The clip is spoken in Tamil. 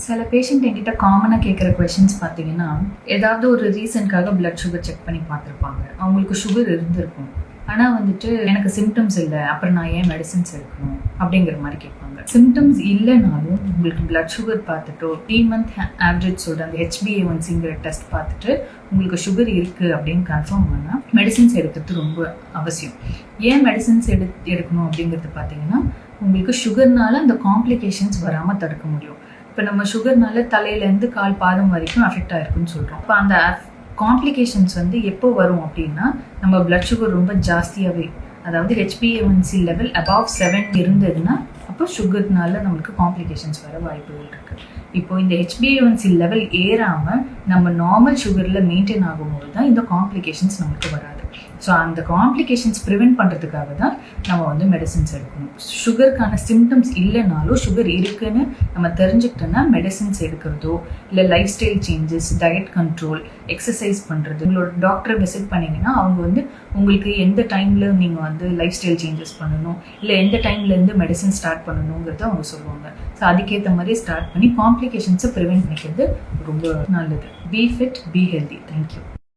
சில பேஷண்ட் என்கிட்ட காமனாக கேட்குற கொஷின்ஸ் பார்த்தீங்கன்னா, ஏதாவது ஒரு ரீசனுக்காக பிளட் சுகர் செக் பண்ணி பார்த்துருப்பாங்க. அவங்களுக்கு சுகர் இருந்திருக்கும். ஆனால் வந்துட்டு எனக்கு சிம்டம்ஸ் இல்லை, அப்புறம் நான் ஏன் மெடிசின்ஸ் எடுக்கணும் அப்படிங்கிற மாதிரி கேட்பாங்க. சிம்டம்ஸ் இல்லைனாலும் உங்களுக்கு பிளட் சுகர் பார்த்துட்டோ 3 மந்த் ஆவரேஜோட அந்த HbA1cங்கிற டெஸ்ட் பார்த்துட்டு உங்களுக்கு சுகர் இருக்குது அப்படின்னு கன்ஃபார்ம் பண்ணால் மெடிசின்ஸ் எடுக்கிறது ரொம்ப அவசியம். ஏன் மெடிசின்ஸ் எடுக்கணும் அப்படிங்கிறது பார்த்தீங்கன்னா, உங்களுக்கு சுகர்னால அந்த காம்ப்ளிகேஷன்ஸ் வராமல் தடுக்க முடியும். இப்போ நம்ம சுகர்னால தலையிலேருந்து கால் பாதம் வரைக்கும் அஃபெக்ட் ஆகிருக்குன்னு சொல்கிறோம். இப்போ அந்த காம்ப்ளிகேஷன்ஸ் எப்போ வரும் அப்படின்னா, நம்ம பிளட் சுகர் ரொம்ப ஜாஸ்தியாகவே, அதாவது HbA1c லெவல் அபவ் 7 இருந்ததுன்னா அப்போ சுகர்னால நம்மளுக்கு காம்ப்ளிகேஷன்ஸ் வர வாய்ப்புகள் இருக்குது. இப்போ இந்த HbA1c லெவல் ஏறாமல் நம்ம நார்மல் சுகரில் மெயின்டைன் ஆகும்போது தான் இந்த காம்ப்ளிகேஷன்ஸ் நம்மளுக்கு வராது. ஸோ அந்த காம்ப்ளிகேஷன்ஸ் ப்ரிவெண்ட் பண்ணுறதுக்காக தான் நம்ம மெடிசின்ஸ் எடுக்கணும். சுகருக்கான சிம்டம்ஸ் இல்லைனாலும் சுகர் இருக்குன்னு நம்ம தெரிஞ்சுக்கிட்டோன்னா மெடிசின்ஸ் எடுக்கிறதோ இல்லை life style changes, diet control, exercise பண்ணுறது, உங்களோட டாக்டரை விசிட் பண்ணிங்கன்னா அவங்க உங்களுக்கு எந்த டைமில் நீங்கள் லைஃப் ஸ்டைல் சேஞ்சஸ் பண்ணணும் இல்லை எந்த டைம்லேருந்து மெடிசின் ஸ்டார்ட் பண்ணணுங்கிறத அவங்க சொல்லுவாங்க. ஸோ அதுக்கேற்ற மாதிரி ஸ்டார்ட் பண்ணி காம்ப்ளிகேஷன்ஸை ப்ரிவெண்ட் பண்ணிக்கிறது ரொம்ப நல்லது. B fit, B healthy. Thank you.